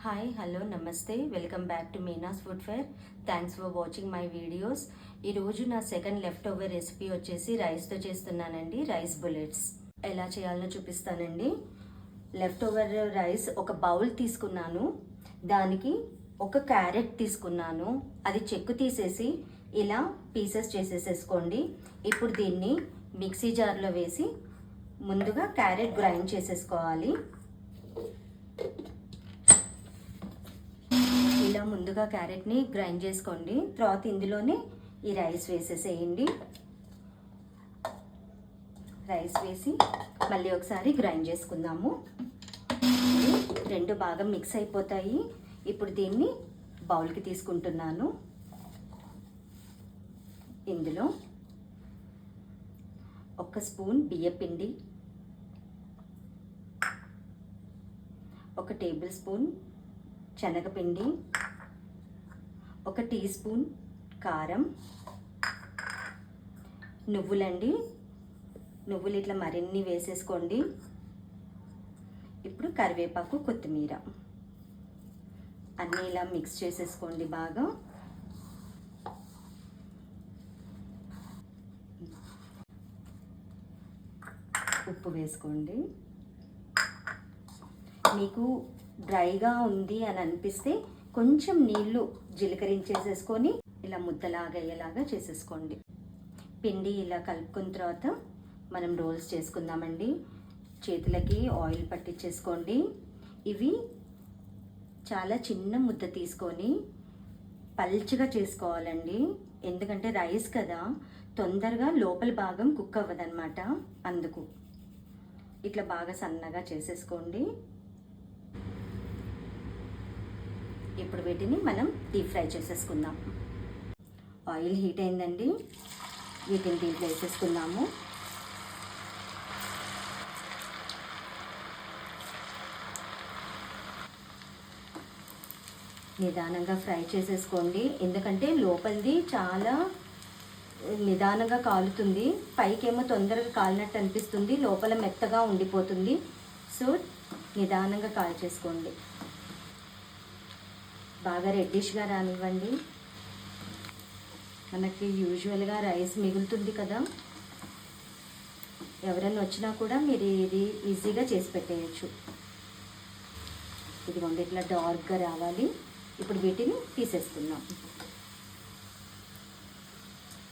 Hi hello నమస్తే welcome back to Meena's food fair. Thanks for watching my videos. ఈరోజు నా second left over recipe వచ్చేసి రైస్తో చేస్తున్నానండి. రైస్ బుల్లెట్స్ ఎలా చేయాలో చూపిస్తానండి. లెఫ్ట్ ఓవర్ రైస్ ఒక బౌల్ తీసుకున్నాను, దానికి ఒక క్యారెట్ తీసుకున్నాను, అది చెక్కు తీసేసి ఇలా పీసెస్ చేసేసేసుకోండి. ఇప్పుడు దీన్ని మిక్సీ జార్లో వేసి ముందుగా క్యారెట్ గ్రైండ్ చేసేసుకోవాలి. ఇలా ముందుగా క్యారెట్ని గ్రైండ్ చేసుకోండి. తర్వాత ఇందులోనే ఈ రైస్ వేసేసేయండి. రైస్ వేసి మళ్ళీ ఒకసారి గ్రైండ్ చేసుకుందాము. రెండు బాగా మిక్స్ అయిపోతాయి. ఇప్పుడు దీన్ని బౌల్కి తీసుకుంటున్నాను. ఇందులో 1 స్పూన్ బియ్యపిండి, 1 టేబుల్ స్పూన్ శనగపిండి, 1 టీ స్పూన్ కారం, నువ్వులండి. నువ్వులు ఇట్లా మరిన్ని వేసేసుకోండి. ఇప్పుడు కరివేపాకు, కొత్తిమీర అన్నీ ఇలా మిక్స్ చేసేసుకోండి బాగా. ఉప్పు వేసుకోండి. మీకు డ్రైగా ఉంది అని అనిపిస్తే కొంచెం నీళ్లు జీలకరించేసేసుకొని ఇలా ముద్దలాగా అయ్యేలాగా చేసేసుకోండి. పిండి ఇలా కలుపుకున్న తర్వాత మనం రోల్స్ చేసుకుందామండి. చేతులకి ఆయిల్ పట్టించేసుకోండి. ఇవి చాలా చిన్న ముద్ద తీసుకొని పల్చగా చేసుకోవాలండి. ఎందుకంటే రైస్ కదా, తొందరగా లోపల భాగం కుక్ అవ్వదన్నమాట. అందుకు ఇట్లా బాగా సన్నగా చేసేసుకోండి. ఇప్పుడు వీటిని మనం డీప్ ఫ్రై చేసేసుకుందాం. ఆయిల్ హీట్ అయిందండి, వీటిని దీంట్లో వేసేసుకుందాము. నిదానంగా ఫ్రై చేసేసుకోండి, ఎందుకంటే లోపలిది చాలా నిదానంగా కాలుతుంది. పైకేమో తొందరగా కాలినట్టు అనిపిస్తుంది, లోపల మెత్తగా ఉండిపోతుంది. సో నిదానంగా కాల్చేసుకోండి. బాగా రెడ్డిష్గా రానివ్వండి. మనకి యూజువల్గా రైస్ మిగులుతుంది కదా, ఎవరైనా వచ్చినా కూడా మీరు ఇది ఈజీగా చేసి పెట్టేయచ్చు. ఇదిగోండి ఇట్లా డార్క్గా రావాలి. ఇప్పుడు వీటిని తీసేసుకుందాం.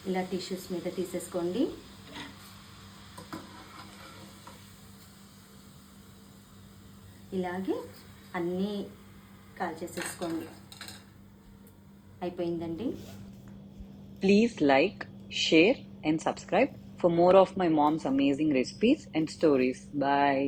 ఇలా టిష్యూస్ మీద తీసేసుకోండి. ఇలాగే అన్నీ కాల్చేసేసుకోండి. అయిపోయిందండి. Please like, share and subscribe for more of my mom's amazing recipes and stories. Bye.